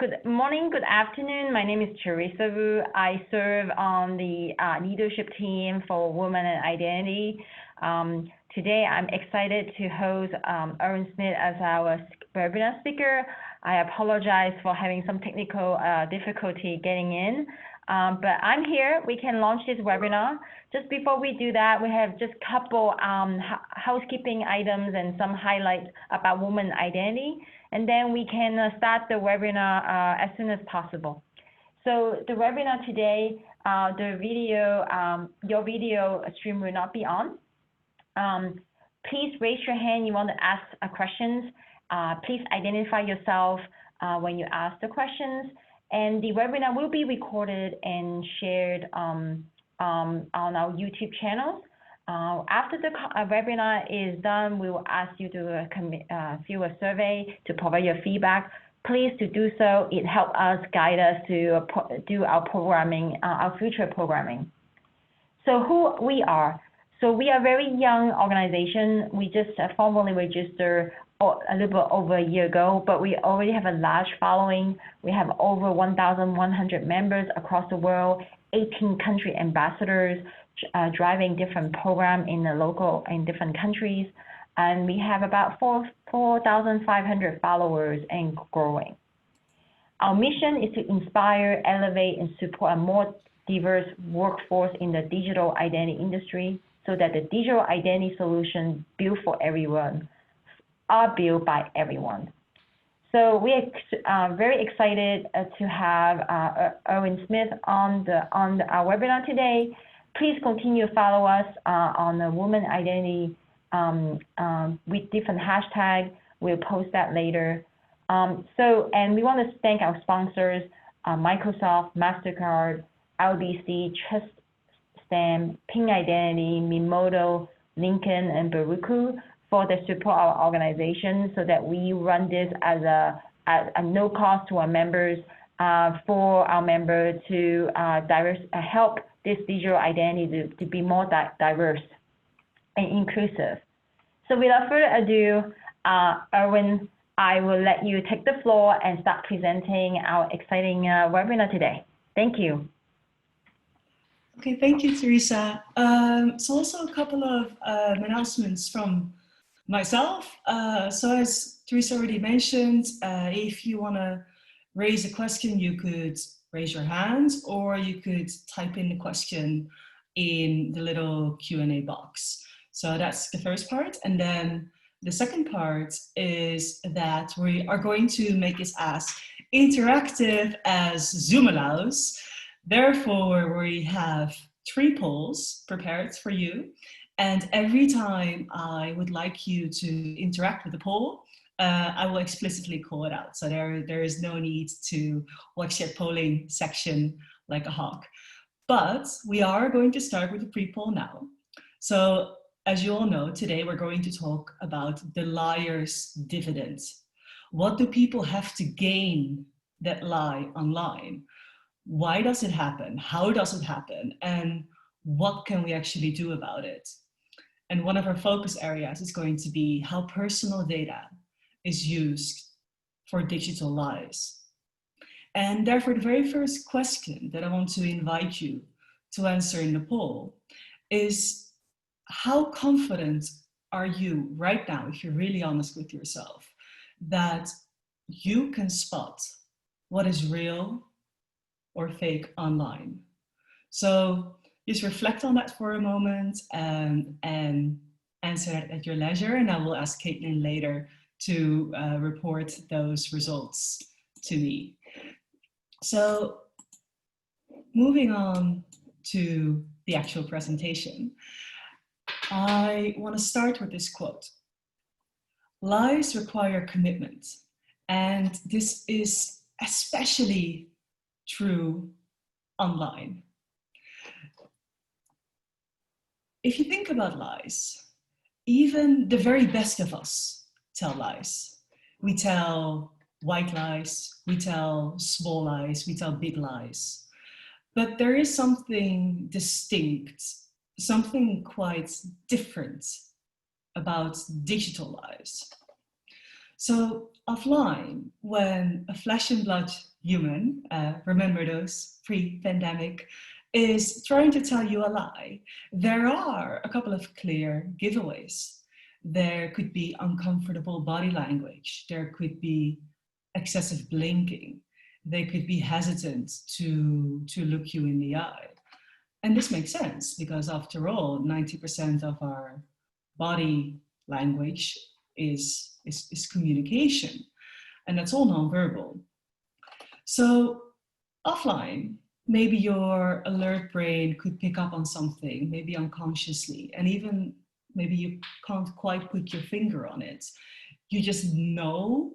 Good morning, good afternoon. My name is Teresa Wu. I serve on the leadership team for Women and Identity. Today, I'm excited to host Erwin Smith as our webinar speaker. I apologize for having some technical difficulty getting in, but I'm here. We can launch this webinar. Just before we do that, we have just a couple housekeeping items and some highlights about women identity. And then we can start the webinar as soon as possible. So the webinar today, the video, your video stream will not be on. Please raise your hand. You want to ask questions. Please identify yourself when you ask the questions. And the webinar will be recorded and shared on our YouTube channel. After the webinar is done, we will ask you to fill a survey to provide your feedback. Please to do so. It helps us guide us to do our programming, our future programming. So who we are. So we are a very young organization. We just formally registered a little bit over a year ago, but we already have a large following. We have over 1,100 members across the world, 18 country ambassadors, driving different programs in different countries, and we have about 4,500 followers and growing. Our mission is to inspire, elevate, and support a more diverse workforce in the digital identity industry so that the digital identity solutions built for everyone are built by everyone. So we are very excited to have Erwin Smith on our webinar today. Please continue to follow us on the Women Identity with different hashtags. We'll post that later. And we want to thank our sponsors, Microsoft, MasterCard, LBC, Trust Stamp, Ping Identity, Mimoto, Lincoln, and Baruku for the support of our organization so that we run this as a no cost to our members for our members to help this digital identity to be more diverse and inclusive. So without further ado, Erwin, I will let you take the floor and start presenting our exciting webinar today. Thank you. Okay, thank you, Teresa. So also a couple of announcements from myself. So as Teresa already mentioned, if you want to raise a question, you could raise your hand, or you could type in the question in the little Q&A box. So that's the first part. And then the second part is that we are going to make this as interactive as Zoom allows. Therefore, we have 3 polls prepared for you. And every time I would like you to interact with the poll, I will explicitly call it out. So there is no need to watch that polling section like a hawk. But we are going to start with the pre-poll now. So as you all know, today we're going to talk about the liar's dividend. What do people have to gain that lie online? Why does it happen? How does it happen? And what can we actually do about it? And one of our focus areas is going to be how personal data is used for digital lies. And therefore, the very first question that I want to invite you to answer in the poll is, how confident are you right now, if you're really honest with yourself, that you can spot what is real or fake online? So just reflect on that for a moment and answer that at your leisure, and I will ask Caitlin later to report those results to me. So moving on to the actual presentation, I want to start with this quote. Lies require commitment, and this is especially true online. If you think about lies, even the very best of us tell lies. We tell white lies, we tell small lies, we tell big lies. But there is something distinct, something quite different about digital lies. So offline, when a flesh and blood human, remember those pre-pandemic, is trying to tell you a lie, there are a couple of clear giveaways. There could be uncomfortable body language. There could be excessive blinking. They could be hesitant to look you in the eye. And this makes sense because after all, 90% of our body language is communication, and that's all nonverbal. So offline, maybe your alert brain could pick up on something, maybe unconsciously, and even maybe you can't quite put your finger on it. You just know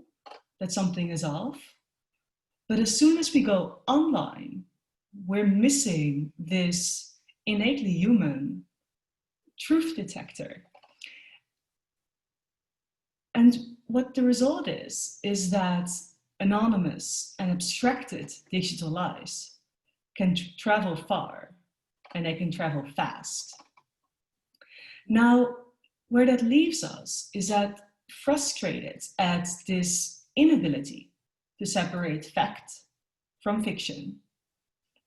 that something is off. But as soon as we go online, we're missing this innately human truth detector. And what the result is that anonymous and abstracted digital lies can travel far, and they can travel fast. Now, where that leaves us is that frustrated at this inability to separate fact from fiction,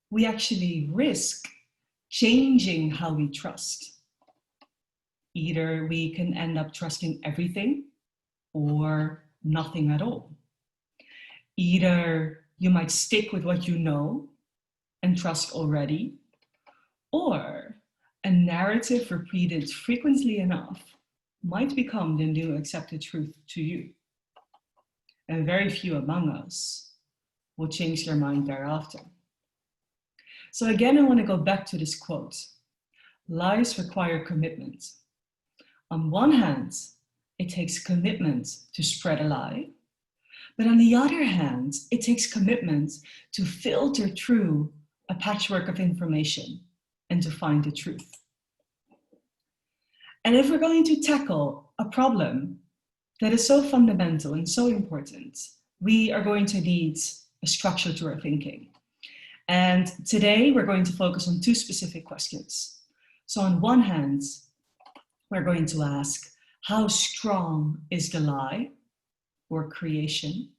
we actually risk changing how we trust. Either we can end up trusting everything or nothing at all. Either you might stick with what you know and trust already, or a narrative repeated frequently enough might become the new accepted truth to you. And very few among us will change their mind thereafter. So again, I want to go back to this quote. Lies require commitment. On one hand, it takes commitment to spread a lie. But on the other hand, it takes commitment to filter through a patchwork of information and to find the truth. And if we're going to tackle a problem that is so fundamental and so important, we are going to need a structure to our thinking. And today we're going to focus on two specific questions. So on one hand, we're going to ask, how strong is the lie or creation?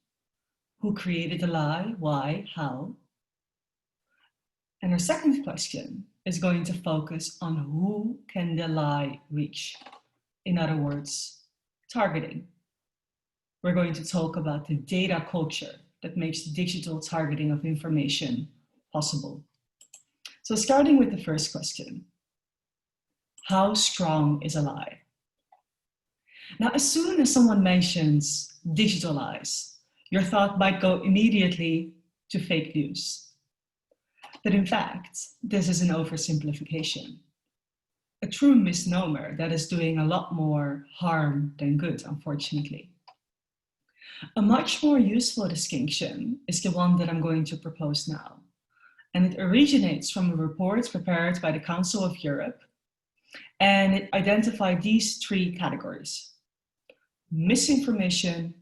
Who created the lie? Why? How? And our second question is going to focus on who can the lie reach? In other words, targeting. We're going to talk about the data culture that makes digital targeting of information possible. So starting with the first question, how strong is a lie? Now, as soon as someone mentions digital lies, your thought might go immediately to fake news. But in fact, this is an oversimplification, a true misnomer that is doing a lot more harm than good, unfortunately. A much more useful distinction is the one that I'm going to propose now. And it originates from a report prepared by the Council of Europe. And it identified these three categories: misinformation,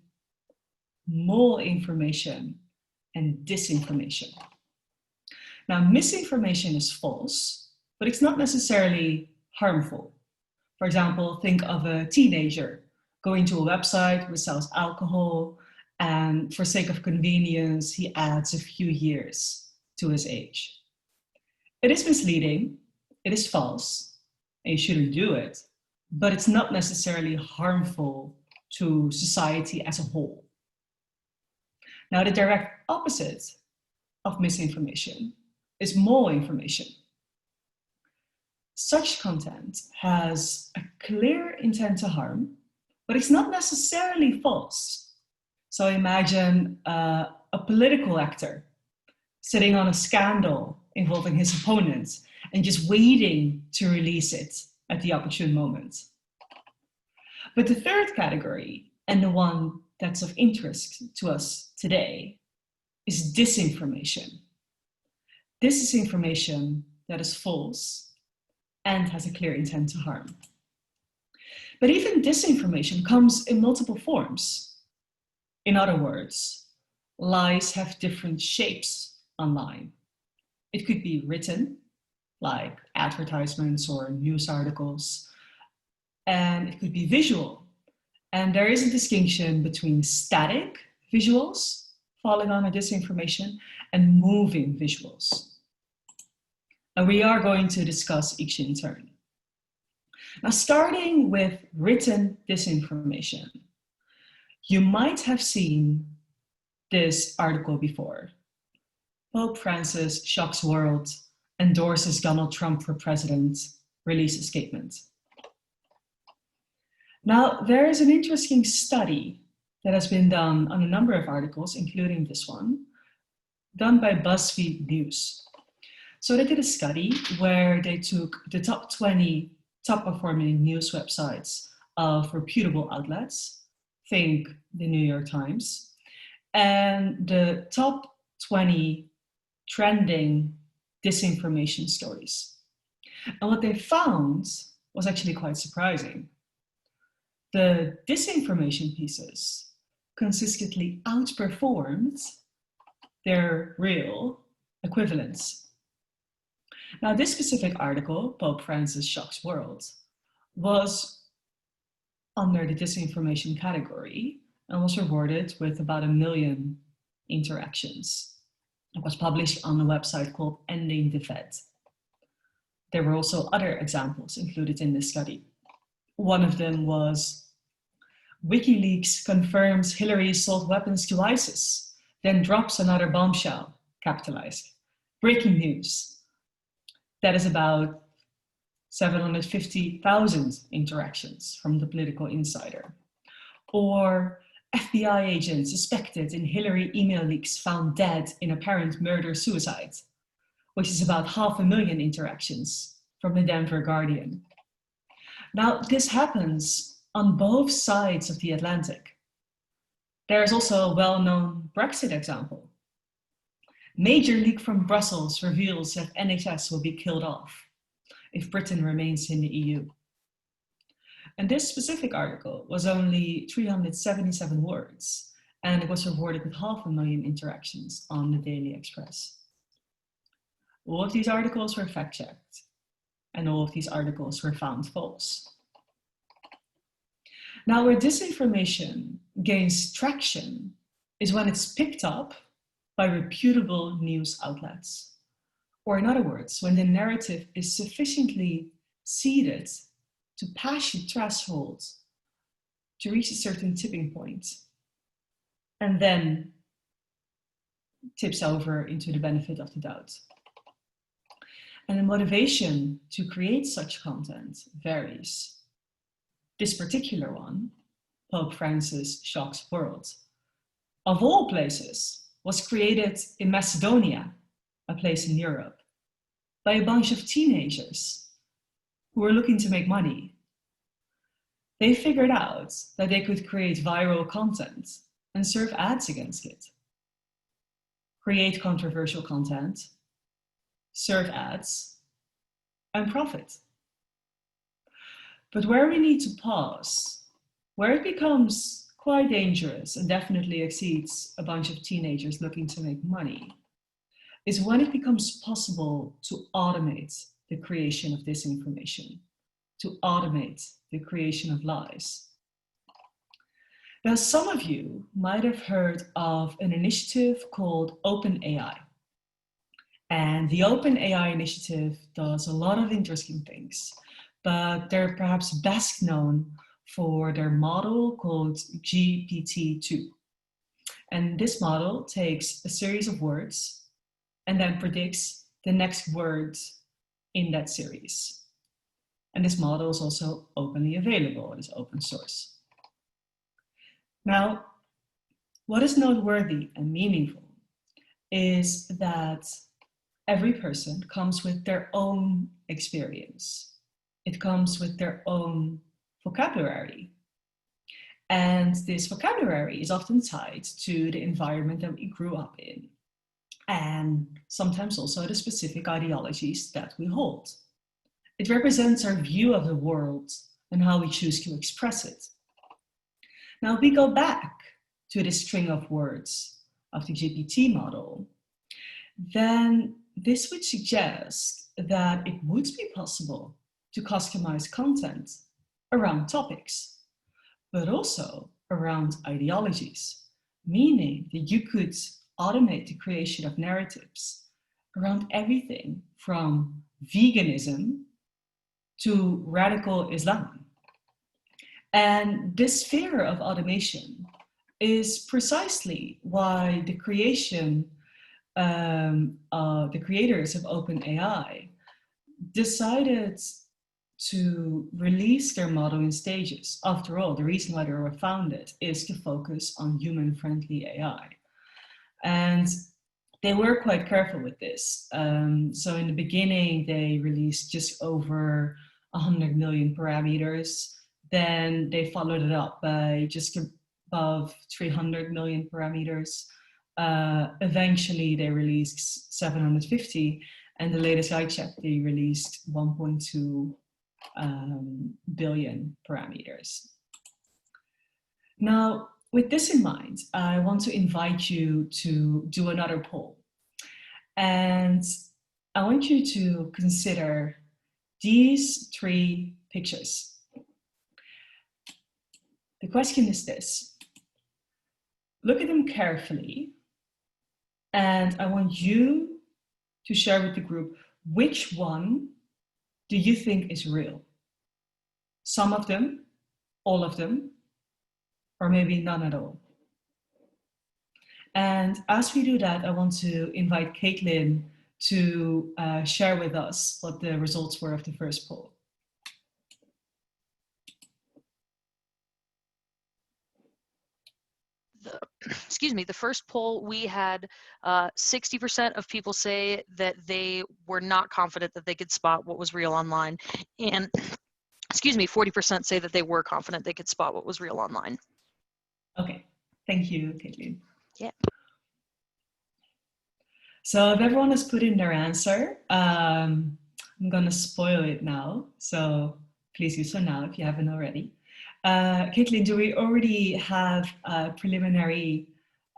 malinformation, and disinformation. Now, misinformation is false, but it's not necessarily harmful. For example, think of a teenager going to a website which sells alcohol, and for sake of convenience, he adds a few years to his age. It is misleading, it is false, and you shouldn't do it, but it's not necessarily harmful to society as a whole. Now, the direct opposite of misinformation is malinformation. Such content has a clear intent to harm, but it's not necessarily false. So imagine a political actor sitting on a scandal involving his opponent and just waiting to release it at the opportune moment. But the third category, and the one that's of interest to us today, is disinformation. This is information that is false and has a clear intent to harm. But even disinformation comes in multiple forms. In other words, lies have different shapes online. It could be written, like advertisements or news articles, and it could be visual. And there is a distinction between static visuals, falling under disinformation, and moving visuals. And we are going to discuss each in turn. Now, starting with written disinformation, you might have seen this article before. Pope Francis shocks world, endorses Donald Trump for president, releases statement. Now, there is an interesting study that has been done on a number of articles, including this one, done by BuzzFeed News. So they did a study where they took the top 20 top performing news websites of reputable outlets, think the New York Times, and the top 20 trending disinformation stories. And what they found was actually quite surprising. The disinformation pieces consistently outperformed their real equivalents. Now, this specific article, Pope Francis Shocks World, was under the disinformation category and was rewarded with about 1 million interactions. It was published on a website called Ending the Fed. There were also other examples included in this study. One of them was WikiLeaks confirms Hillary sold weapons to ISIS, then drops another bombshell, capitalized. Breaking news. That is about 750,000 interactions from the Political Insider. Or FBI agent suspected in Hillary email leaks found dead in apparent murder-suicide, which is about 500,000 interactions from the Denver Guardian. Now, this happens on both sides of the Atlantic. There is also a well-known Brexit example. Major leak from Brussels reveals that NHS will be killed off if Britain remains in the EU. And this specific article was only 377 words, and it was rewarded with 500,000 interactions on the Daily Express. All of these articles were fact-checked, and all of these articles were found false. Now, where disinformation gains traction is when it's picked up by reputable news outlets. Or in other words, when the narrative is sufficiently seeded to pass the threshold to reach a certain tipping point, and then tips over into the benefit of the doubt. And the motivation to create such content varies. This particular one, Pope Francis Shocks World, of all places, was created in Macedonia, a place in Europe, by a bunch of teenagers who were looking to make money. They figured out that they could create viral content and serve ads against it. Create controversial content, serve ads, and profit. But where we need to pause, where it becomes quite dangerous and definitely exceeds a bunch of teenagers looking to make money, is when it becomes possible to automate the creation of disinformation, to automate the creation of lies. Now, some of you might have heard of an initiative called OpenAI. And the OpenAI initiative does a lot of interesting things, but they're perhaps best known for their model called GPT-2. And this model takes a series of words and then predicts the next words in that series. And this model is also openly available. It is open source. Now, what is noteworthy and meaningful is that every person comes with their own experience. It comes with their own vocabulary. And this vocabulary is often tied to the environment that we grew up in, and sometimes also the specific ideologies that we hold. It represents our view of the world and how we choose to express it. Now, if we go back to the string of words of the GPT model, then this would suggest that it would be possible to customize content around topics, but also around ideologies, meaning that you could automate the creation of narratives around everything from veganism to radical Islam. And this fear of automation is precisely why the creators of OpenAI decided to release their model in stages. After all, the reason why they were founded is to focus on human-friendly AI. And they were quite careful with this. So in the beginning, they released just over 100 million parameters. Then they followed it up by just above 300 million parameters. Eventually, they released 750. And the latest I checked, they released 1.2 billion parameters. Now, with this in mind, I want to invite you to do another poll. And I want you to consider these 3 pictures. The question is this: look at them carefully, and I want you to share with the group which one do you think is real? Some of them, all of them, or maybe none at all. And as we do that, I want to invite Caitlin to share with us what the results were of the first poll. The first poll, we had 60% of people say that they were not confident that they could spot what was real online, and 40% say that they were confident they could spot what was real online. Okay, thank you, Caitlin. Yeah. So if everyone has put in their answer, I'm gonna spoil it now. So please do so now if you haven't already. Caitlin, do we already have a preliminary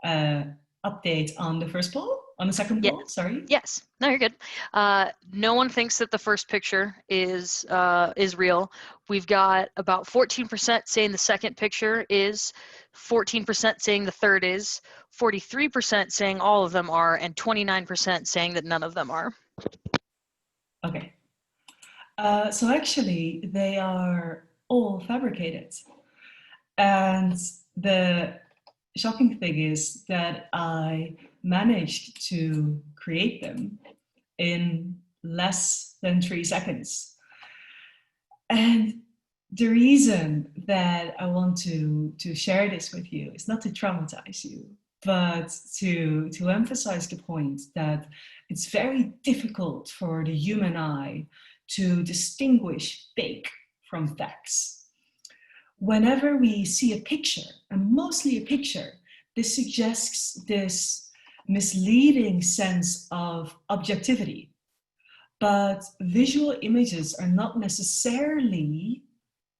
update on the first poll? On the second poll, sorry? Yes, no, you're good. No one thinks that the first picture is real. We've got about 14% saying the second picture is, 14% saying the third is, 43% saying all of them are, and 29% saying that none of them are. Okay. So actually, they are all fabricated. And the shocking thing is that I managed to create them in less than 3 seconds. And the reason that I want to share this with you is not to traumatize you, but to emphasize the point that it's very difficult for the human eye to distinguish fake from facts. Whenever we see a picture, and mostly a picture, this suggests this misleading sense of objectivity. But visual images are not necessarily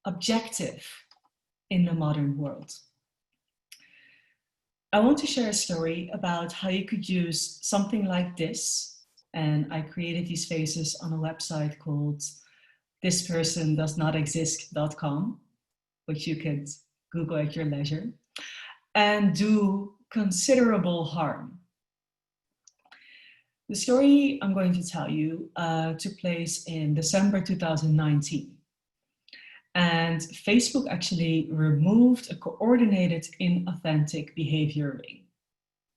objective in the modern world. I want to share a story about how you could use something like this. And I created these faces on a website called thispersondoesnotexist.com, which you could Google at your leisure, and do considerable harm. The story I'm going to tell you took place in December 2019. And Facebook actually removed a coordinated inauthentic behavior ring.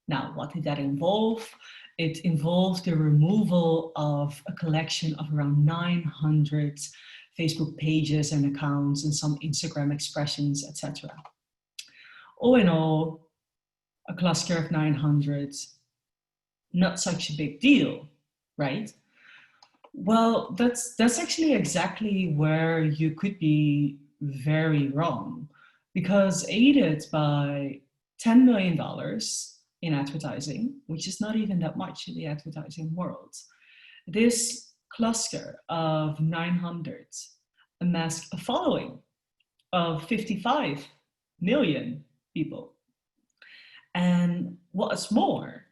Now, what did that involve? It involved the removal of a collection of around 900 Facebook pages and accounts and some Instagram expressions, etc. All in all, a cluster of 900, not such a big deal, right? Well, that's actually exactly where you could be very wrong, because aided by $10 million in advertising, which is not even that much in the advertising world, this cluster of 900 amassed a following of 55 million people. And what's more,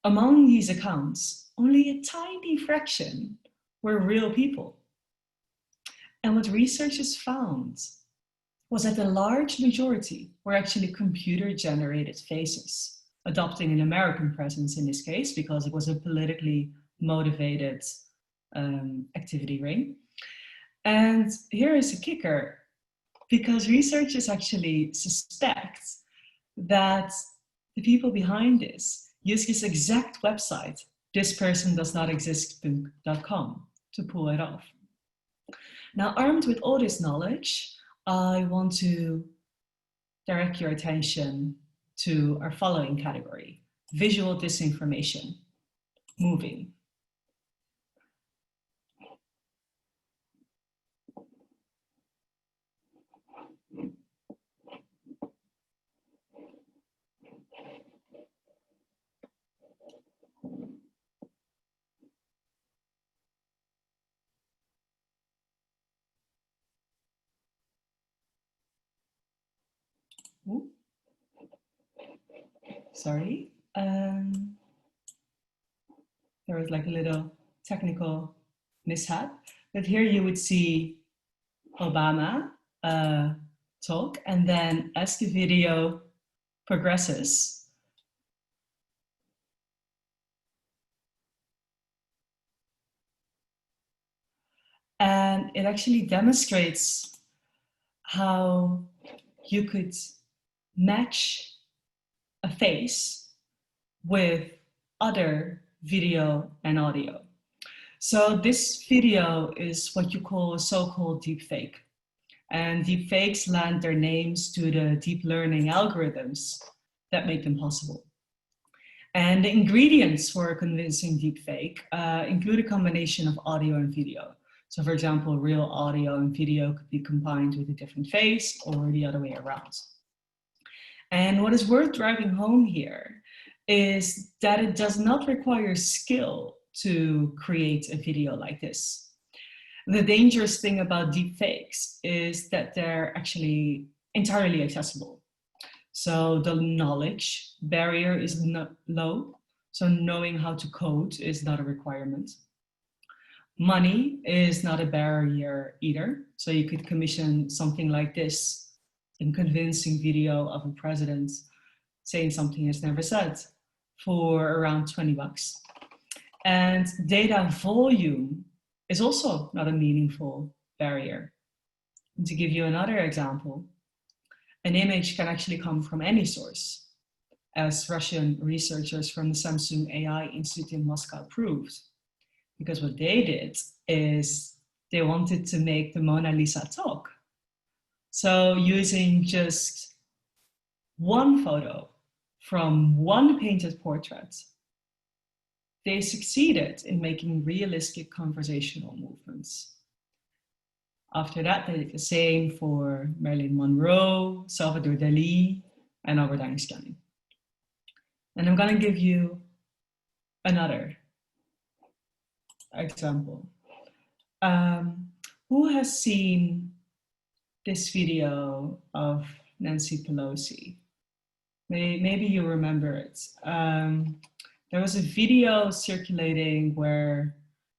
among these accounts, only a tiny fraction were real people. And what researchers found was that a large majority were actually computer-generated faces, adopting an American presence in this case because it was a politically motivated activity ring. And here is a kicker, because researchers actually suspect that the people behind this use this exact website, thispersondoesnotexist.com, to pull it off. Now, armed with all this knowledge, I want to direct your attention to our following category: visual disinformation, moving. Ooh. Sorry. There was like a little technical mishap, but here you would see Obama talk, and then as the video progresses, and it actually demonstrates how you could match a face with other video and audio. So this video is what you call a so-called deepfake. And deepfakes lend their names to the deep learning algorithms that make them possible. And the ingredients for a convincing deepfake include a combination of audio and video. So for example, real audio and video could be combined with a different face or the other way around. And what is worth driving home here is that it does not require skill to create a video like this. The dangerous thing about deepfakes is that they're actually entirely accessible. So the knowledge barrier is not low. So knowing how to code is not a requirement. Money is not a barrier either. So you could commission something like this, a convincing video of a president saying something he's never said, for around 20 bucks. And data volume is also not a meaningful barrier. And to give you another example, an image can actually come from any source, as Russian researchers from the Samsung AI Institute in Moscow proved. Because what they did is they wanted to make the Mona Lisa talk. So using just one photo from one painted portrait, they succeeded in making realistic conversational movements. After that, they did the same for Marilyn Monroe, Salvador Dali, and Albert Einstein. And I'm going to give you another example. Who has seen this video of Nancy Pelosi? Maybe you remember it. There was a video circulating where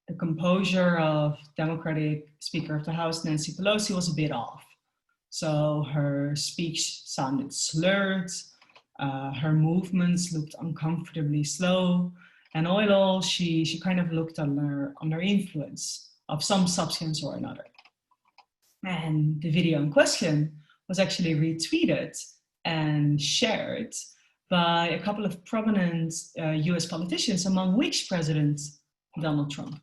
the composure of Democratic Speaker of the House, Nancy Pelosi, was a bit off. So her speech sounded slurred, her movements looked uncomfortably slow, and all in all, she kind of looked under influence of some substance or another. And the video in question was actually retweeted and shared by a couple of prominent US politicians, among which President Donald Trump.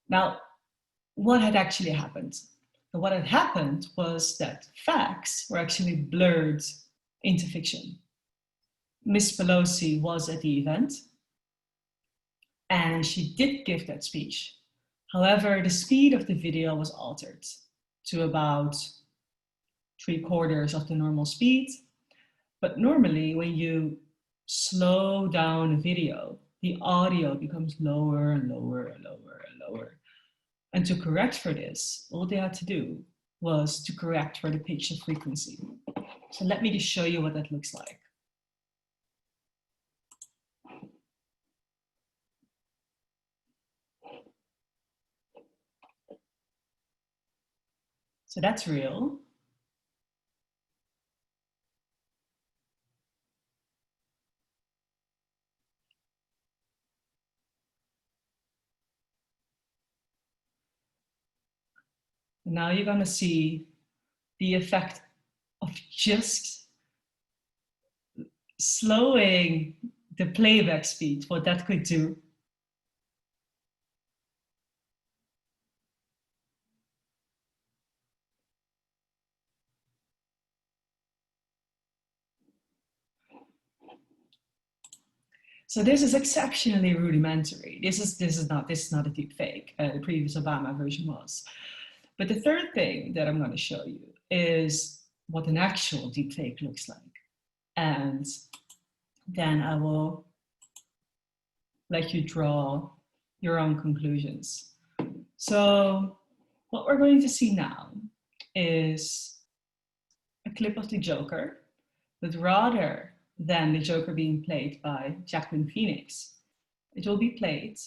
Now, what had actually happened? What had happened was that facts were actually blurred into fiction. Miss Pelosi was at the event, and she did give that speech. However, the speed of the video was altered to about 3/4 of the normal speed. But normally, when you slow down a video, the audio becomes lower and lower and lower and lower. And to correct for this, all they had to do was to correct for the pitch and frequency. So let me just show you what that looks like. So that's real. Now you're going to see the effect of just slowing the playback speed, what that could do. So this is exceptionally rudimentary. This is not a deep fake. The previous Obama version was. But the third thing that I'm going to show you is what an actual deep fake looks like. And then I will let you draw your own conclusions. So what we're going to see now is a clip of the Joker, but rather than the Joker being played by Jacqueline Phoenix, it will be played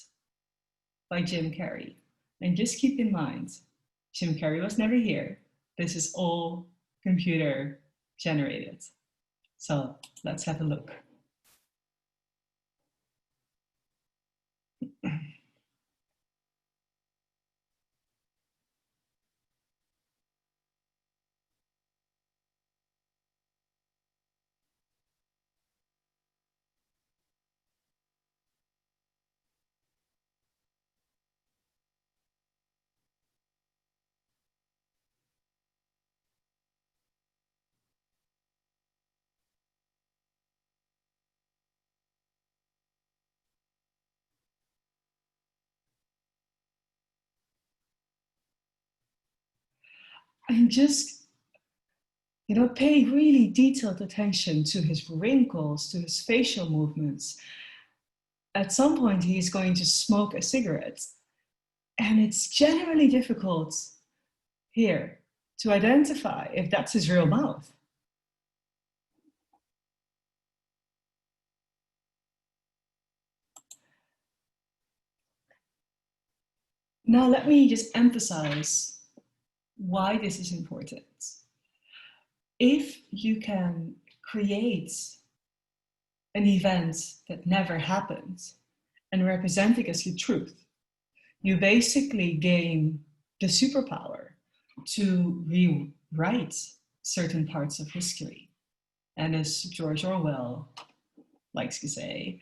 by Jim Carrey. And just keep in mind, Jim Carrey was never here. This is all computer generated. So let's have a look. And just, pay really detailed attention to his wrinkles, to his facial movements. At some point, he's going to smoke a cigarette. And it's generally difficult here to identify if that's his real mouth. Now, let me just emphasize why this is important. If you can create an event that never happened and represent it as the truth, you basically gain the superpower to rewrite certain parts of history. And as George Orwell likes to say,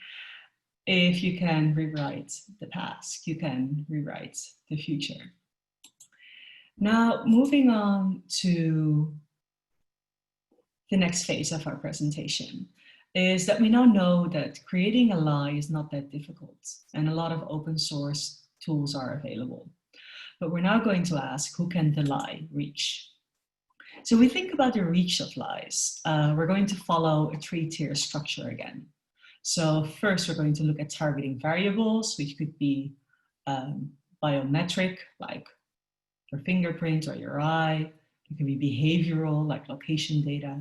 if you can rewrite the past, you can rewrite the future. Now, moving on to the next phase of our presentation is that we now know that creating a lie is not that difficult, and a lot of open source tools are available. But we're now going to ask, who can the lie reach? So we think about the reach of lies. We're going to follow a three-tier structure again. So first, we're going to look at targeting variables, which could be biometric, like your fingerprint or your eye. It can be behavioral, like location data,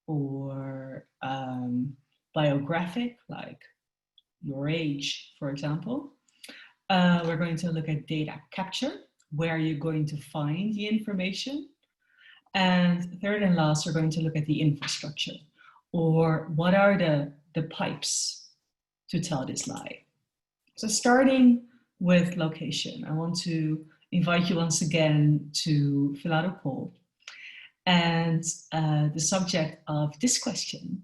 or biographic, like your age, for example. We're going to look at data capture, where you're going to find the information. And third and last, we're going to look at the infrastructure, or what are the pipes to tell this lie. So starting with location, I want to invite you once again to fill out a poll. And the subject of this question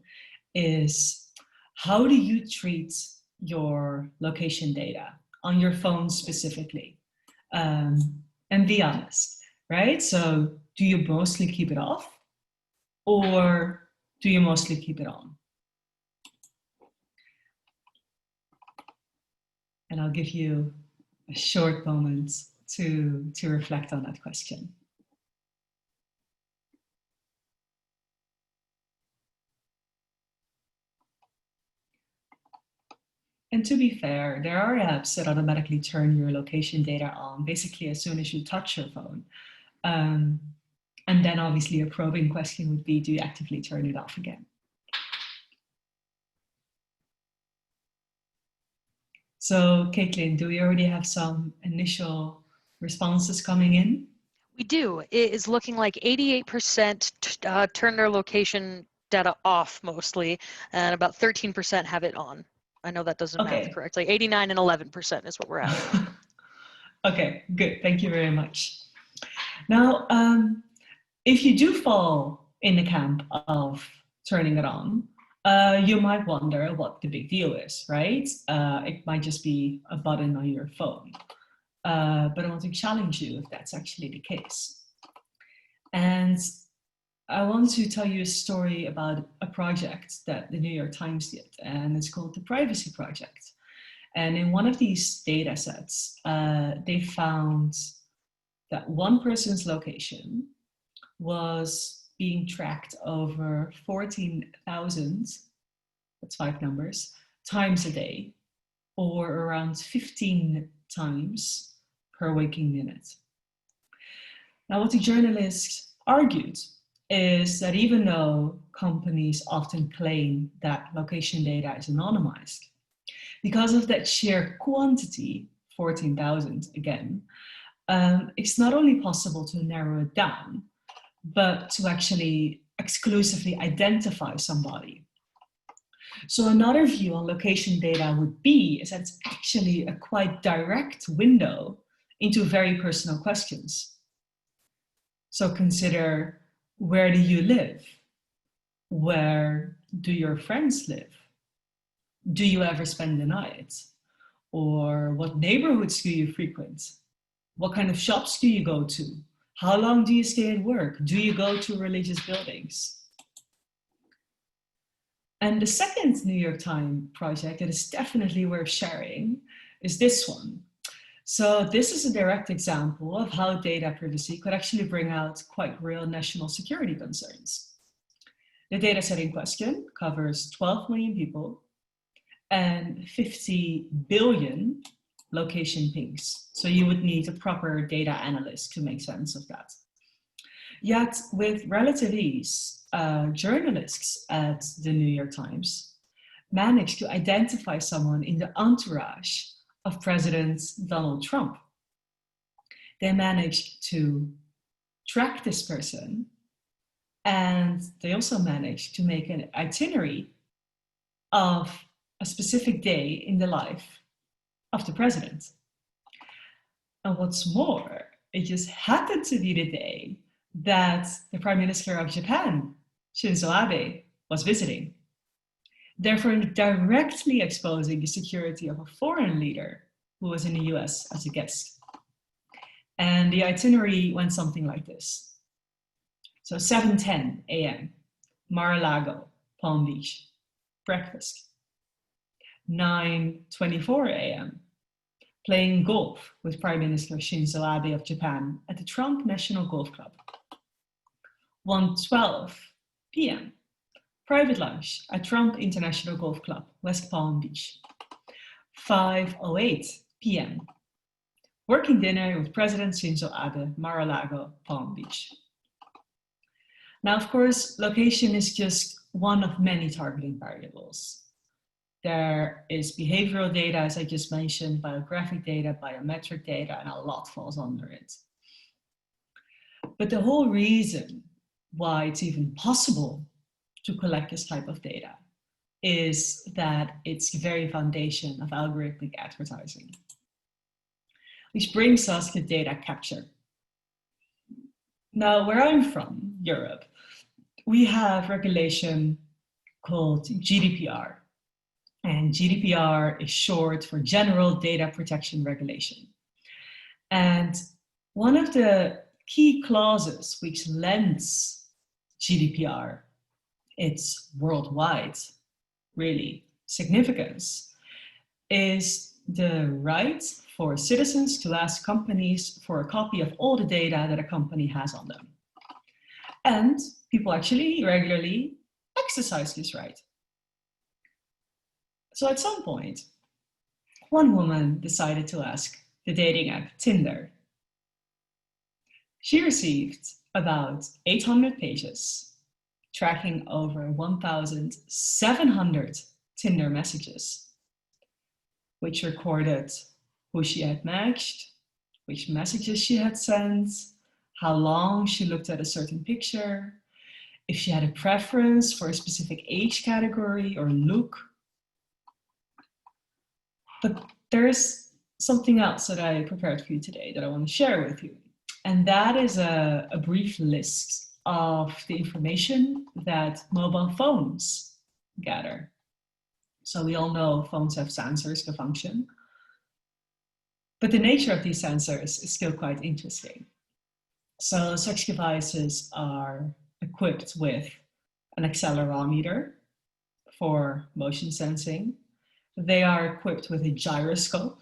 is, how do you treat your location data on your phone specifically? And be honest, right? So do you mostly keep it off, or do you mostly keep it on? And I'll give you a short moment to reflect on that question. And to be fair, there are apps that automatically turn your location data on basically as soon as you touch your phone. And then obviously a probing question would be, do you actively turn it off again? So Caitlin, do we already have some initial responses coming in? We do. It is looking like 88% turn their location data off mostly, and about 13% have it on. I know that doesn't math Okay. correctly. 89 and 11% is what we're at. Okay, good. Thank you very much. Now, if you do fall in the camp of turning it on, you might wonder what the big deal is, right? It might just be a button on your phone. But I want to challenge you if that's actually the case. And I want to tell you a story about a project that the New York Times did, and it's called the Privacy Project. And in one of these data sets, they found that one person's location was being tracked over 14,000, that's 5 numbers, times a day, or around 15 times per waking minute. Now, what the journalists argued is that even though companies often claim that location data is anonymized, because of that sheer quantity, 14,000 again, it's not only possible to narrow it down, but to actually exclusively identify somebody. So another view on location data would be is that it's actually a quite direct window into very personal questions. So consider, where do you live? Where do your friends live? Do you ever spend the night? Or what neighborhoods do you frequent? What kind of shops do you go to? How long do you stay at work? Do you go to religious buildings? And the second New York Times project that is definitely worth sharing is this one. So this is a direct example of how data privacy could actually bring out quite real national security concerns. The data set in question covers 12 million people and 50 billion location pings. So you would need a proper data analyst to make sense of that. Yet with relative ease, journalists at the New York Times managed to identify someone in the entourage of President Donald Trump. They managed to track this person, and they also managed to make an itinerary of a specific day in the life of the president. And what's more, it just happened to be the day that the Prime Minister of Japan, Shinzo Abe, was visiting, therefore directly exposing the security of a foreign leader who was in the US as a guest. And the itinerary went something like this. So 7:10 a.m., Mar-a-Lago, Palm Beach, breakfast. 9:24 a.m., playing golf with Prime Minister Shinzo Abe of Japan at the Trump National Golf Club. 1:12 p.m., private lunch at Trump International Golf Club, West Palm Beach. 5:08 p.m., working dinner with President Shinzo Abe, Mar-a-Lago, Palm Beach. Now, of course, location is just one of many targeting variables. There is behavioral data, as I just mentioned, biographic data, biometric data, and a lot falls under it. But the whole reason why it's even possible to collect this type of data is that it's the very foundation of algorithmic advertising. Which brings us to data capture. Now, where I'm from, Europe, we have regulation called GDPR. And GDPR is short for General Data Protection Regulation. And one of the key clauses which lends GDPR its worldwide, really, significance is the right for citizens to ask companies for a copy of all the data that a company has on them. And people actually regularly exercise this right. So at some point, one woman decided to ask the dating app Tinder. She received about 800 pages, tracking over 1,700 Tinder messages, which recorded who she had matched, which messages she had sent, how long she looked at a certain picture, if she had a preference for a specific age category or look. But there's something else that I prepared for you today that I want to share with you. And that is a brief list of the information that mobile phones gather. So we all know phones have sensors to function, but the nature of these sensors is still quite interesting. So such devices are equipped with an accelerometer for motion sensing. They are equipped with a gyroscope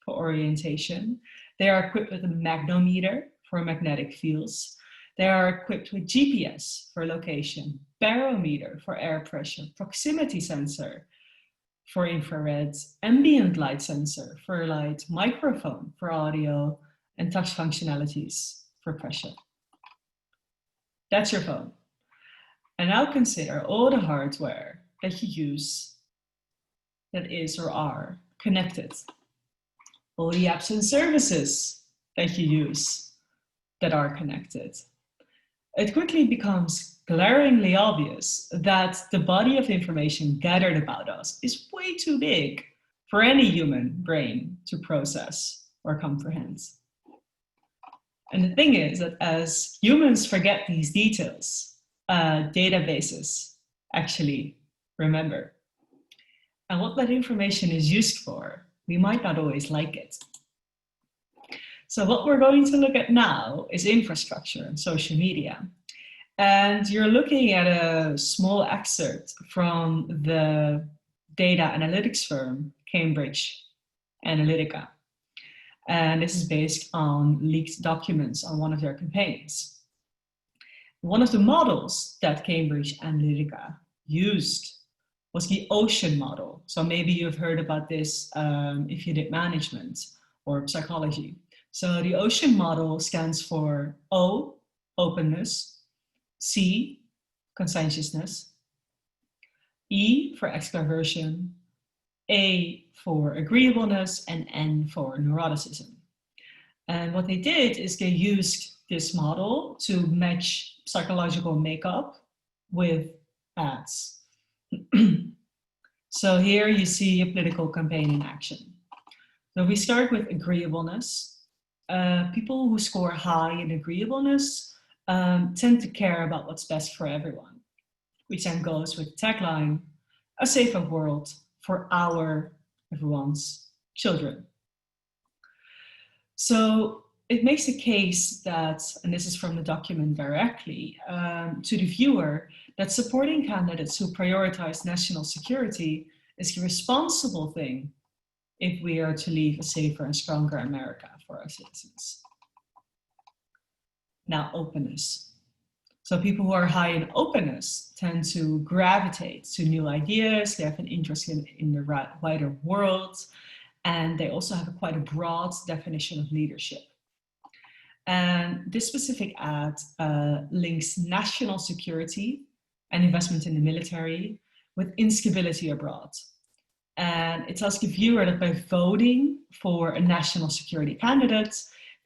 for orientation. They are equipped with a magnometer for magnetic fields. They are equipped with GPS for location, barometer for air pressure, proximity sensor for infrared, ambient light sensor for light, microphone for audio, and touch functionalities for pressure. That's your phone. And now consider all the hardware that you use that is or are connected. All the apps and services that you use that are connected. It quickly becomes glaringly obvious that the body of information gathered about us is way too big for any human brain to process or comprehend. And the thing is that as humans forget these details, databases actually remember. And what that information is used for, we might not always like it. So what we're going to look at now is infrastructure and social media. And you're looking at a small excerpt from the data analytics firm, Cambridge Analytica. And this is based on leaked documents on one of their campaigns. One of the models that Cambridge Analytica used was the ocean model. So maybe you've heard about this if you did management or psychology. So the ocean model stands for O, openness, C, conscientiousness, E for extraversion, A for agreeableness, and N for neuroticism. And what they did is they used this model to match psychological makeup with ads. So here you see a political campaign in action. So we start with agreeableness. People who score high in agreeableness tend to care about what's best for everyone, which then goes with the tagline, a safer world for everyone's children. So it makes a case that, and this is from the document directly, to the viewer, that supporting candidates who prioritize national security is a responsible thing if we are to leave a safer and stronger America for our citizens. Now, openness. So people who are high in openness tend to gravitate to new ideas, they have an interest in the wider world, and they also have quite a broad definition of leadership. And this specific ad links national security and investment in the military with instability abroad. And it tells the viewer that by voting for a national security candidate,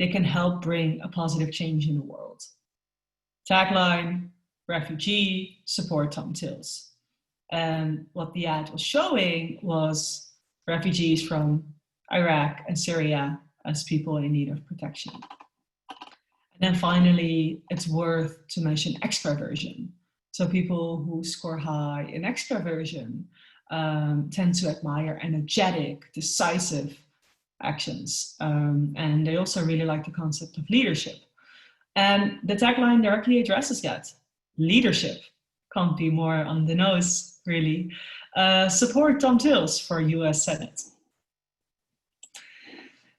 they can help bring a positive change in the world. Tagline, refugee, support Tom Tillis. And what the ad was showing was refugees from Iraq and Syria as people in need of protection. And then finally, it's worth to mention extraversion. So people who score high in extraversion tend to admire energetic, decisive actions. And they also really like the concept of leadership. And the tagline directly addresses that. Leadership. Can't be more on the nose, really. Support Tom Tillis for US Senate.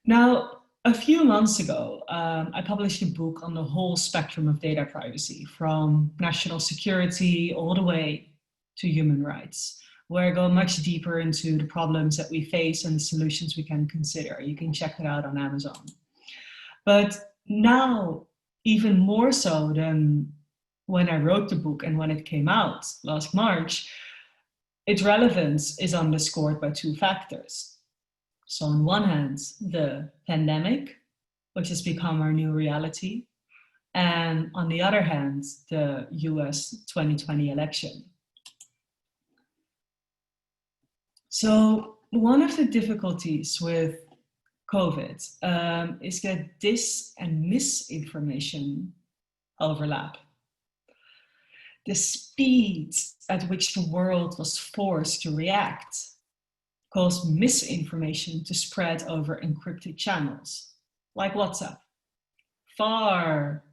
Now, a few months ago, I published a book on the whole spectrum of data privacy, from national security all the way to human rights, where I go much deeper into the problems that we face and the solutions we can consider. You can check it out on Amazon. But now, even more so than when I wrote the book and when it came out last March, its relevance is underscored by two factors. So on one hand, the pandemic, which has become our new reality, and on the other hand, the US 2020 election. So one of the difficulties with COVID is that dis and misinformation overlap. The speed at which the world was forced to react caused misinformation to spread over encrypted channels, like WhatsApp, far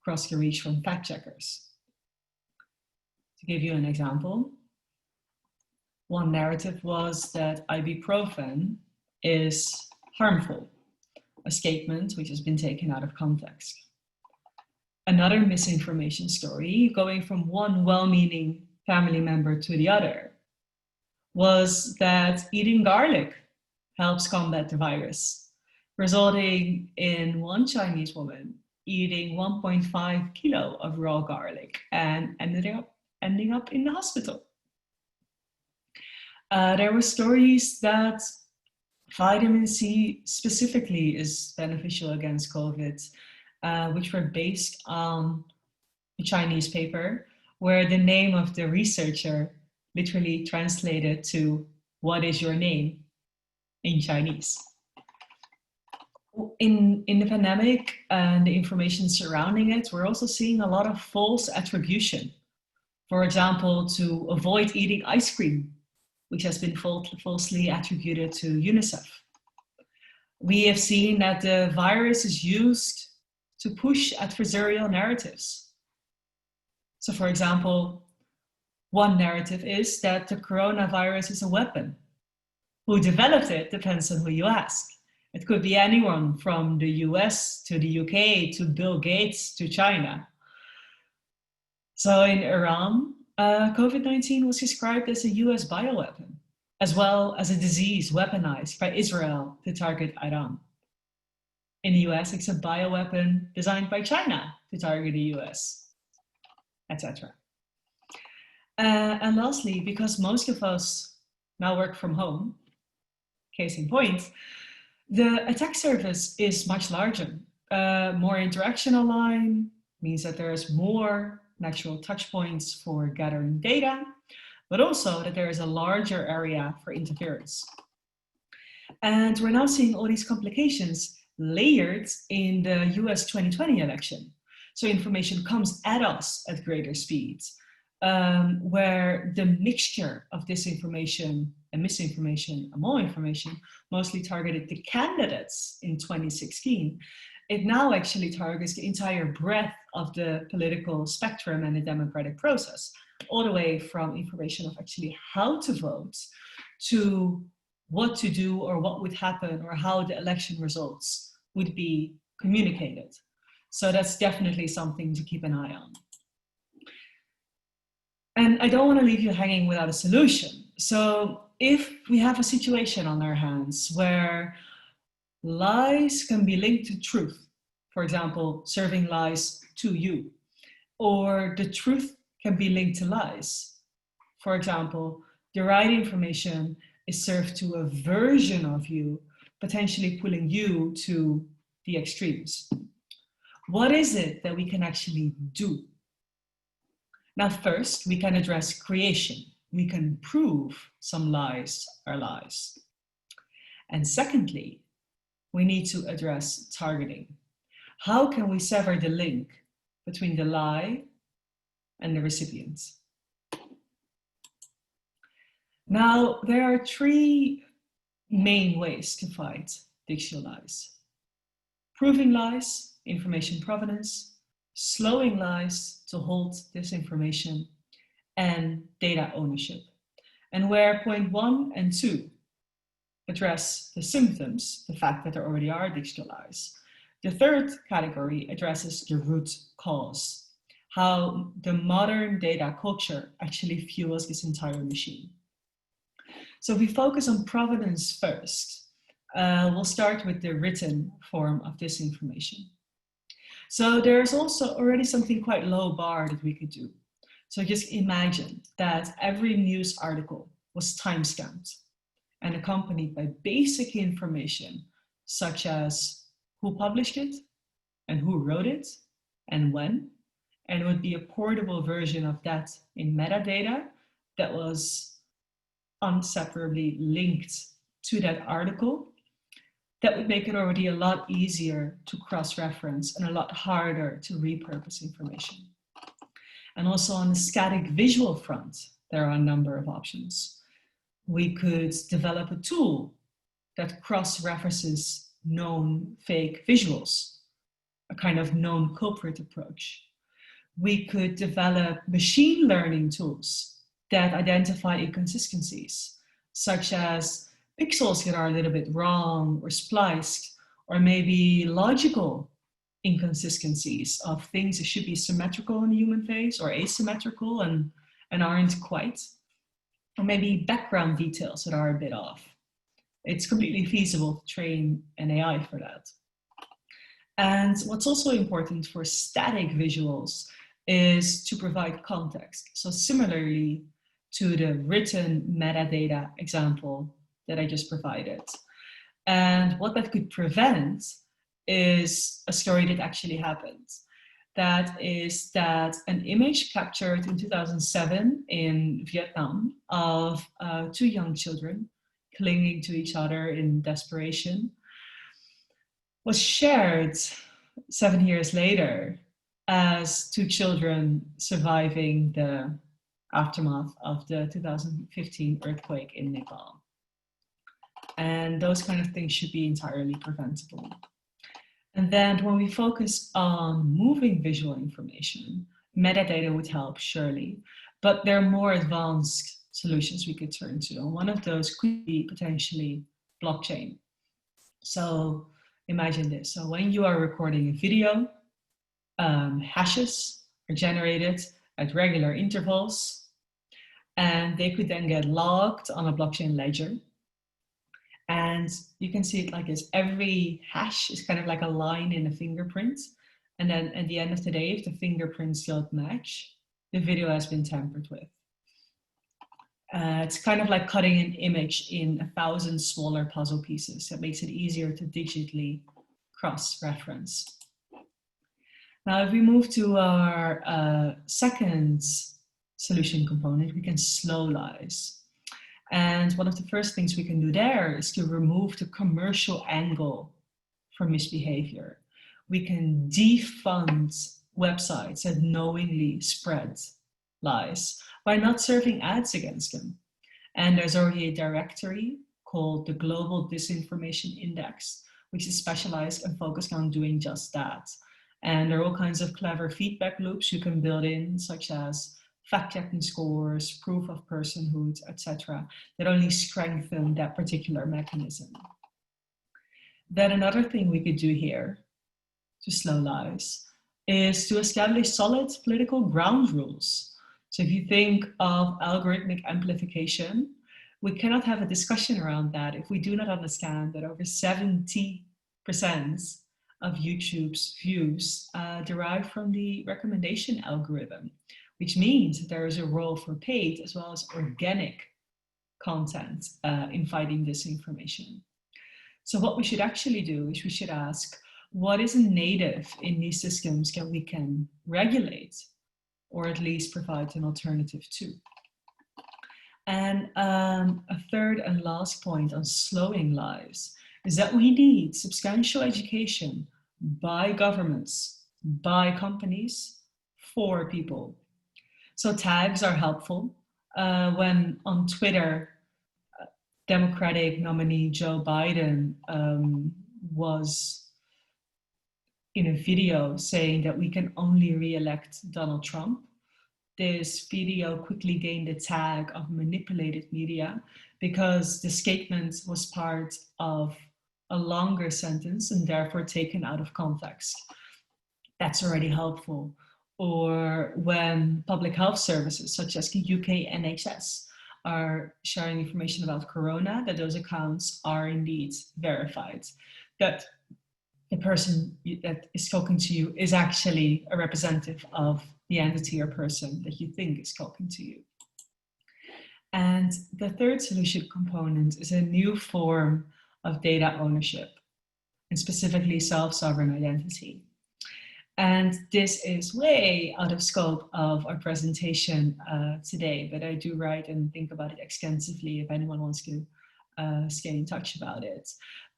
across the reach from fact checkers. To give you an example, one narrative was that ibuprofen is harmful, a statement which has been taken out of context. Another misinformation story, going from one well-meaning family member to the other, was that eating garlic helps combat the virus, resulting in one Chinese woman eating 1.5 kilo of raw garlic and ending up in the hospital. There were stories that vitamin C specifically is beneficial against COVID, which were based on a Chinese paper where the name of the researcher literally translated to "what is your name" in Chinese. In the pandemic and the information surrounding it, we're also seeing a lot of false attribution. For example, to avoid eating ice cream, which has been falsely attributed to UNICEF. We have seen that the virus is used to push adversarial narratives. So for example, one narrative is that the coronavirus is a weapon. Who developed it depends on who you ask. It could be anyone from the US to the UK to Bill Gates to China. So in Iran, COVID-19 was described as a US bioweapon, as well as a disease weaponized by Israel to target Iran. In the US, it's a bioweapon designed by China to target the US, etc. And lastly, because most of us now work from home, case in point, the attack surface is much larger. More interaction online means that there's more natural touch points for gathering data, but also that there is a larger area for interference. And we're now seeing all these complications layered in the US 2020 election. So information comes at us at greater speeds, where the mixture of disinformation and misinformation and malinformation mostly targeted the candidates in 2016. It now actually targets the entire breadth of the political spectrum and the democratic process, all the way from information of actually how to vote to what to do or what would happen or how the election results would be communicated. So that's definitely something to keep an eye on. And I don't want to leave you hanging without a solution. So if we have a situation on our hands where lies can be linked to truth, for example, serving lies to you, or the truth can be linked to lies. For example, the right information is served to a version of you, potentially pulling you to the extremes. What is it that we can actually do? Now, first, we can address creation. We can prove some lies are lies. And secondly, we need to address targeting. How can we sever the link between the lie and the recipient? Now, there are three main ways to fight digital lies: proving lies, information provenance; slowing lies to hold disinformation; and data ownership. And where point 1 and 2 address the symptoms, the fact that there already are digital lies, the third category addresses the root cause, how the modern data culture actually fuels this entire machine. So if we focus on provenance first, we'll start with the written form of disinformation. So there's also already something quite low bar that we could do. So just imagine that every news article was time-stamped and accompanied by basic information, such as who published it and who wrote it and when. And it would be a portable version of that in metadata that was inseparably linked to that article. That would make it already a lot easier to cross-reference and a lot harder to repurpose information. And also on the static visual front, there are a number of options. We could develop a tool that cross-references known fake visuals, a kind of known culprit approach. We could develop machine learning tools that identify inconsistencies, such as pixels that are a little bit wrong or spliced, or maybe logical inconsistencies of things that should be symmetrical in the human face or asymmetrical and aren't quite, or maybe background details that are a bit off. It's completely feasible to train an AI for that. And what's also important for static visuals is to provide context. So similarly to the written metadata example that I just provided. And what that could prevent is a story that actually happened. That is that an image captured in 2007 in Vietnam of 2 young children clinging to each other in desperation was shared 7 years later as 2 children surviving the aftermath of the 2015 earthquake in Nepal. And those kind of things should be entirely preventable. And then when we focus on moving visual information, metadata would help, surely, but there are more advanced solutions we could turn to. And one of those could be potentially blockchain. So imagine this. So when you are recording a video, hashes are generated at regular intervals, and they could then get logged on a blockchain ledger. And you can see it like this. Every hash is kind of like a line in a fingerprint. And then at the end of the day, if the fingerprints don't match, the video has been tampered with. It's kind of like cutting an image in 1,000 smaller puzzle pieces. That makes it easier to digitally cross-reference. Now, if we move to our second solution component, we can slowlyze. And one of the first things we can do there is to remove the commercial angle from misbehavior. We can defund websites that knowingly spread lies by not serving ads against them. And there's already a directory called the Global Disinformation Index, which is specialized and focused on doing just that. And there are all kinds of clever feedback loops you can build in, such as fact-checking scores, proof of personhood, etc., that only strengthen that particular mechanism. Then another thing we could do here to slowlyze is to establish solid political ground rules. So if you think of algorithmic amplification, we cannot have a discussion around that if we do not understand that over 70% of YouTube's views derive from the recommendation algorithm, which means that there is a role for paid as well as organic content in fighting disinformation. So what we should actually do is we should ask, what is native in these systems that we can regulate or at least provide an alternative to? And a third and last point on slowing lies is that we need substantial education by governments, by companies, for people. So tags are helpful. When on Twitter, Democratic nominee Joe Biden was in a video saying that we can only re-elect Donald Trump, this video quickly gained the tag of manipulated media because the statement was part of a longer sentence and therefore taken out of context. That's already helpful. Or when public health services such as the UK NHS are sharing information about corona, that those accounts are indeed verified, that the person that is talking to you is actually a representative of the entity or person that you think is talking to you. And the third solution component is a new form of data ownership, and specifically self-sovereign identity. And this is way out of scope of our presentation today, but I do write and think about it extensively if anyone wants to stay in touch about it.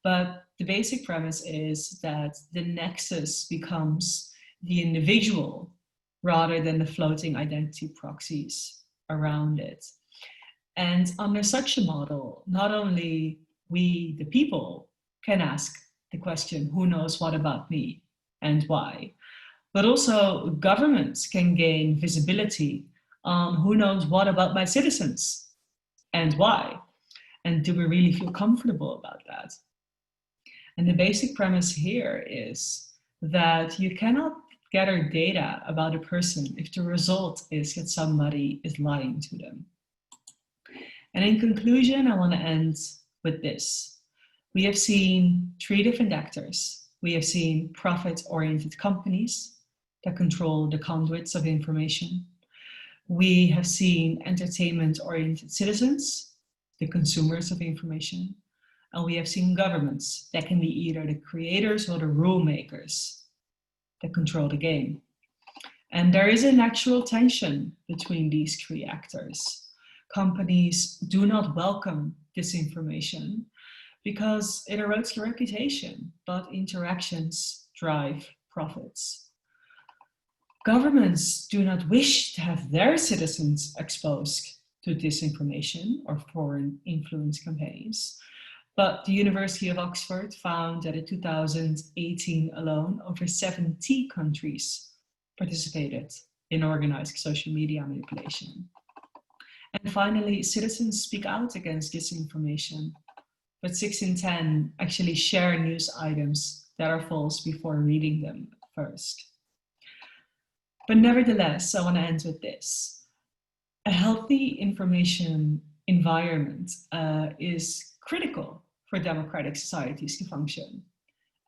But the basic premise is that the nexus becomes the individual rather than the floating identity proxies around it. And under such a model, not only we, the people, can ask the question, who knows what about me and why? But also governments can gain visibility on who knows what about my citizens and why. And do we really feel comfortable about that? And the basic premise here is that you cannot gather data about a person if the result is that somebody is lying to them. And in conclusion, I want to end with this. We have seen three different actors. We have seen profit-oriented companies that control the conduits of information. We have seen entertainment-oriented citizens, the consumers of information. And we have seen governments that can be either the creators or the rule makers that control the game. And there is a natural tension between these three actors. Companies do not welcome disinformation because it erodes their reputation, but interactions drive profits. Governments do not wish to have their citizens exposed to disinformation or foreign influence campaigns. But the University of Oxford found that in 2018 alone, over 70 countries participated in organized social media manipulation. And finally, citizens speak out against disinformation, but 6 in 10 actually share news items that are false before reading them first. But nevertheless, I want to end with this. A healthy information environment is critical for democratic societies to function.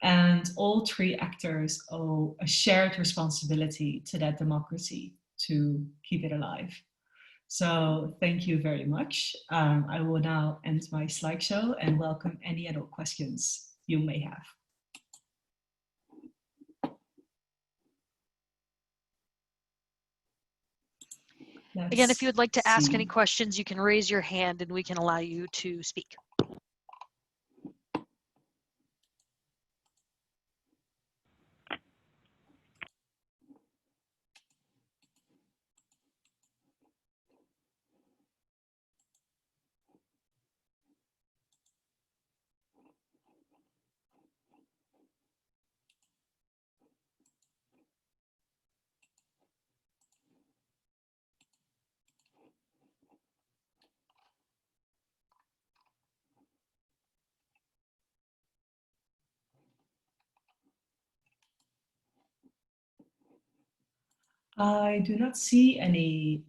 And all three actors owe a shared responsibility to that democracy to keep it alive. So thank you very much. I will now end my slideshow and welcome any other questions you may have. Again, if you would like to ask any questions, you can raise your hand and we can allow you to speak. I do not see any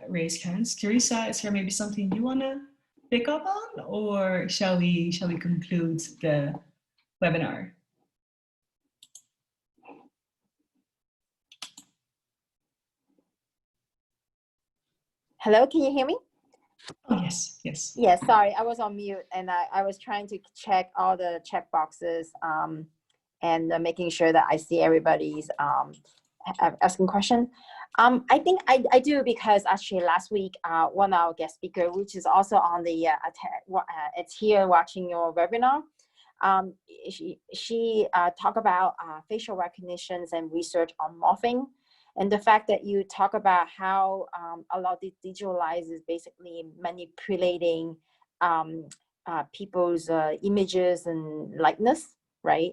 raised hands. Teresa, is there maybe something you want to pick up on, or shall we conclude the webinar? Hello, can you hear me? Oh, yes, yes. Yes, sorry, I was on mute and I was trying to check all the check boxes and making sure that I see everybody's asking question. I think I do, because actually last week, one of our guest speaker, which is also on the, it's here watching your webinar. She talked about facial recognitions and research on morphing. And the fact that you talk about how a lot of the digitalized is basically manipulating people's images and likeness, right?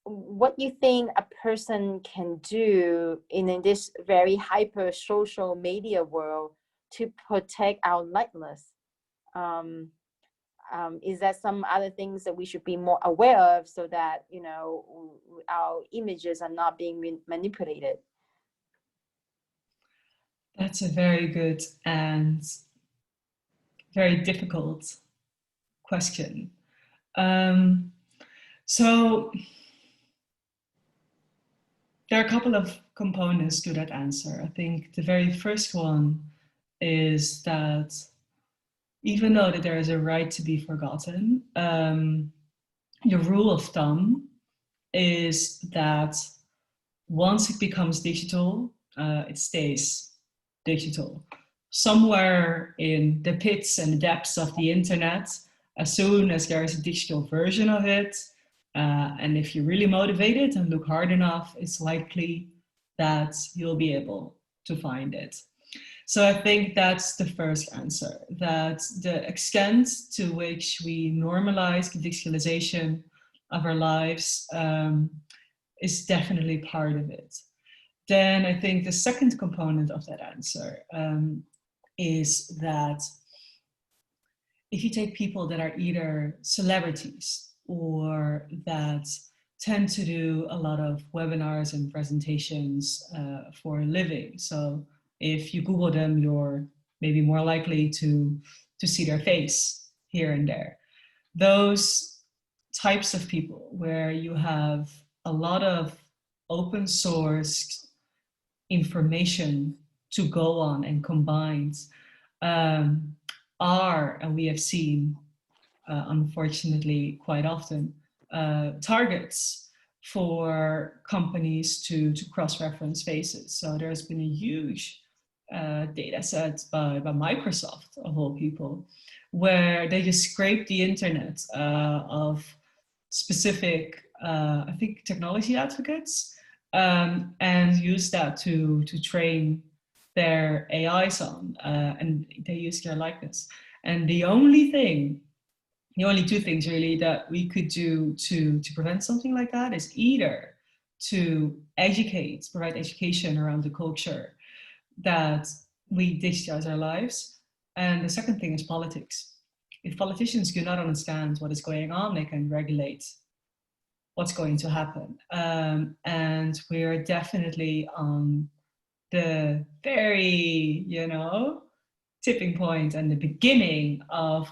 What you think a person can do in this very hyper social media world to protect our likeness? Is that some other things that we should be more aware of so that, you know, our images are not being manipulated? That's a very good and very difficult question. So there are a couple of components to that answer. I think the very first one is that even though that there is a right to be forgotten, the rule of thumb is that once it becomes digital, it stays digital. Somewhere in the pits and depths of the internet, as soon as there is a digital version of it, and if you're really motivated and look hard enough, it's likely that you'll be able to find it. So I think that's the first answer, that the extent to which we normalize the digitalization of our lives is definitely part of it. Then I think the second component of that answer is that if you take people that are either celebrities or that tend to do a lot of webinars and presentations for a living. So if you Google them, you're maybe more likely to see their face here and there. Those types of people where you have a lot of open source information to go on and combined are, and we have seen unfortunately quite often, targets for companies to cross-reference faces. So there's been a huge data set by Microsoft, of all people, where they just scrape the internet of specific, I think, technology advocates, and use that to train their AIs on, and they use their likeness. And the only two things really that we could do to prevent something like that is either to provide education around the culture that we digitize our lives. And the second thing is politics. If politicians do not understand what is going on, they can regulate what's going to happen. And we're definitely on the very, tipping point and the beginning of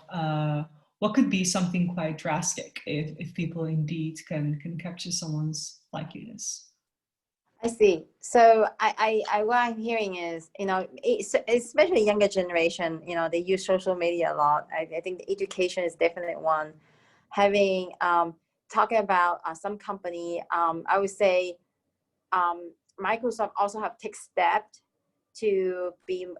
what could be something quite drastic if people indeed can capture someone's likeliness. I see. So I what I'm hearing is, especially younger generation, they use social media a lot. I think the education is definitely one. Having talking about some company, I would say Microsoft also have taken steps to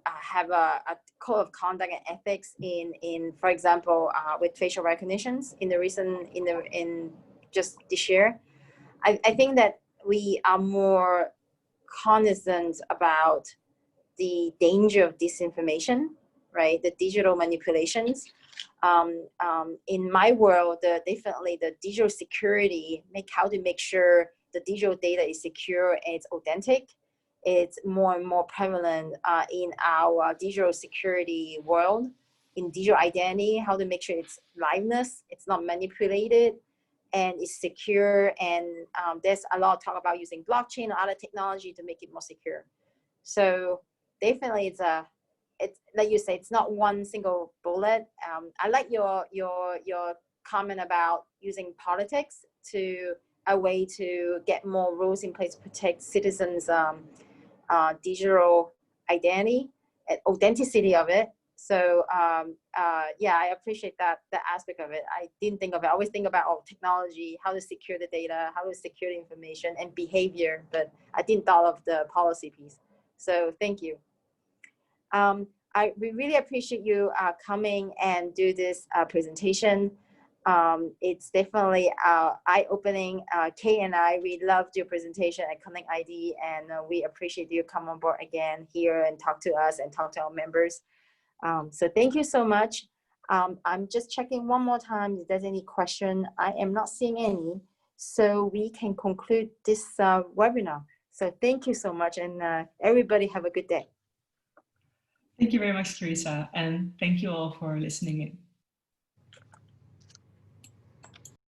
have a code of conduct and ethics in for example with facial recognitions in just this year. I think that we are more cognizant about the danger of disinformation, right? The digital manipulations. In my world, definitely the digital security, how to make sure the digital data is secure and it's authentic. It's more and more prevalent in our digital security world, in digital identity, how to make sure it's liveness, it's not manipulated, and it's secure. And there's a lot of talk about using blockchain or other technology to make it more secure. So definitely it's like you say, it's not one single bullet. I like your comment about using politics to a way to get more rules in place to protect citizens' digital identity and authenticity of it. So yeah, I appreciate that aspect of it. I didn't think of it. I always think about technology, how to secure the data, how to secure the information and behavior, but I didn't thought of the policy piece. So thank you. We really appreciate you coming and do this presentation. It's definitely eye-opening. Kay and I, we loved your presentation at Connect ID, and we appreciate you come on board again here and talk to us and talk to our members. So thank you so much. I'm just checking one more time if there's any question. I am not seeing any, so we can conclude this webinar. So thank you so much, and everybody have a good day. Thank you very much, Teresa, and thank you all for listening in.